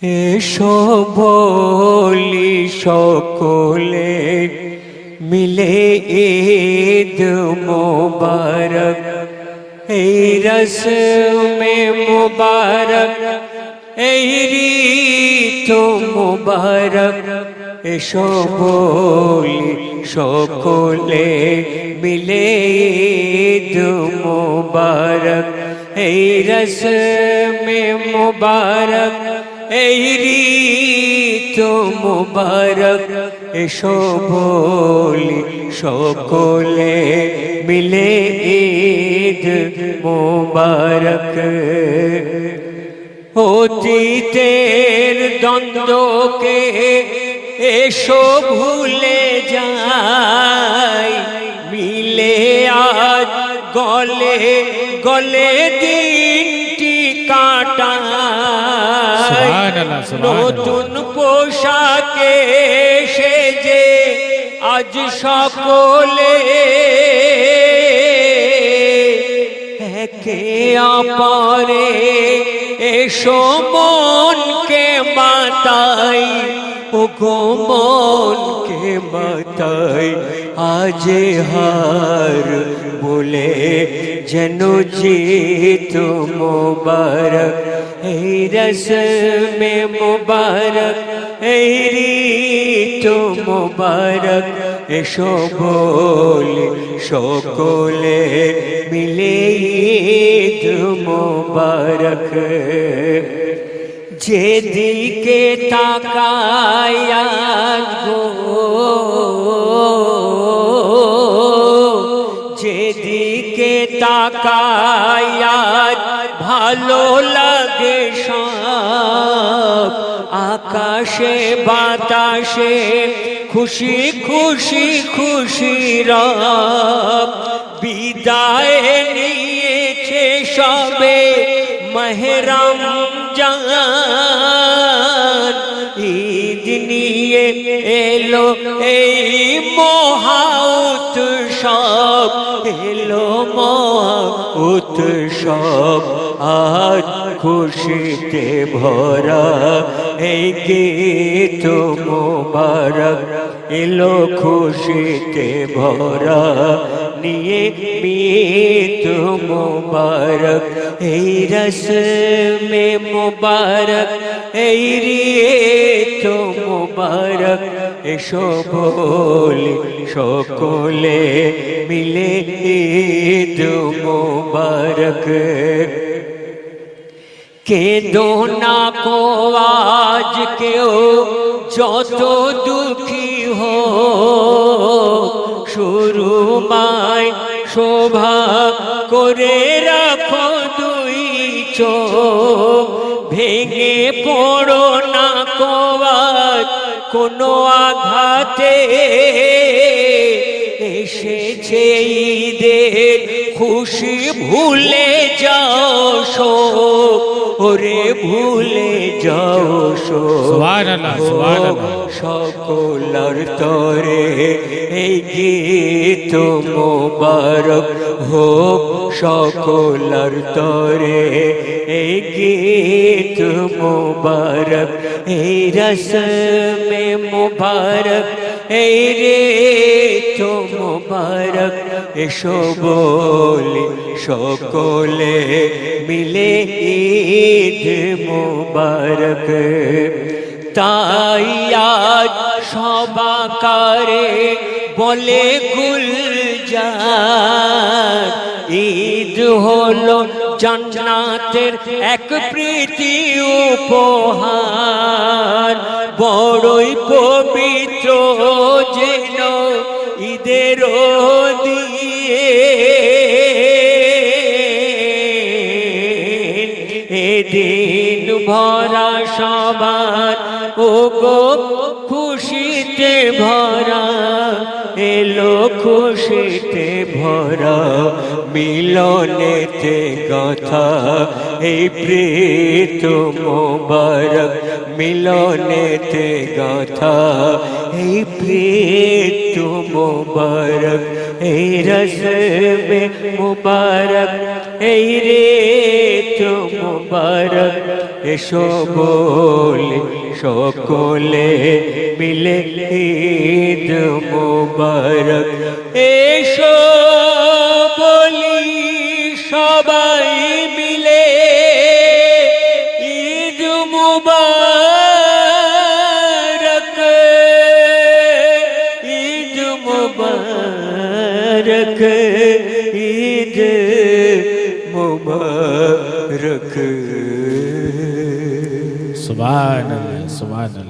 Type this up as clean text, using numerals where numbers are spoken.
এসো বলি সকলে মিলে ঈদ মুবারক, এই রসমে মুবারক, এই ঋত মুবারক। এসো বলি সকলে মিলে ঈদ মুবারক, এই রসমে মুবারক, এই ঋত মুবারক। এসো বলি সকলে মিলে ঈদ মুবারক। অতীতের দ্বন্দ্বকে এসো ভুলে যাই, মিলে আজ গলে গলে দিনটি কাটাই। নতুন পোশাকে সেজে আজ সকলে একে অপরে এসো মনকে মাতাই, ও গো মনকে মাতাই। আজ হার বলে যেন জিত মুবারক, এই রসমে মুবারক, এই ঋত মুবারক। এসো বলি সকলে মিলে ঈদ মুবারক। যেদিকে তাকাই আজ গো, যেদিকে তাকাই আজ ভালো লাগে সব। আকাশে বাতাসে খুশি খুশি খুশি রব। বিদায় নিয়েছে সবে মাহে রমজান, ঈদ নিয়ে এলো এই মহা উৎসব, এলো মহা উৎসব। আজ খুশিতে ভরা এই গীত মুবারক, এলো খুশিতে ভরা নিয়ে ঈদ মুবারক, এই রসমে মুবারক, এই ঋত মুবারক। এসো বলি সকলে মিলে ঈদ মুবারক। কেঁদো না কো আজ কেউ যত দুঃখী হো, সুরমায় শোভা করে রাখো দুই চোখ। ভেঙে পড়ো না কো আজ কোনো আঘাতে, এসেছে ঈদের খুশি ভুলে যাও শোক, ওরে ভুলে যাও শোক। সকলার তরে এই গীত মুবারক হোক, সকলার তরে এই গীত মুবারক, এই রসমে মুবারক, এই ঋত মুবারক। এসো বলি সকলে মিলে ঈদ মুবারক। তাই আজ সবাকারে বলে গুলজার, ঈদ হলো জান্নাতের এক প্রীতি উপহার। বড়ই পবিত্র যেন ঈদের দিয়ে, এদিন ভরা সবার ও গো খুশিতে ভরা, এলো খুশিতে ভরা মিলনেতে গাথা এই প্রীত মুবারক, মিলনেতে গাথা এই প্রীত মুবারক, এই রসমে মুবারক, এই ঋতু মুবারক। এসো বলে সকলে মিলে ঈদ মুবারক এসো বলি সবাই মিলে ঈদ মুবারক ঈদ মুবারক ঈদ মুবারক সুবহানাল্লাহ সুবহানাল্লাহ।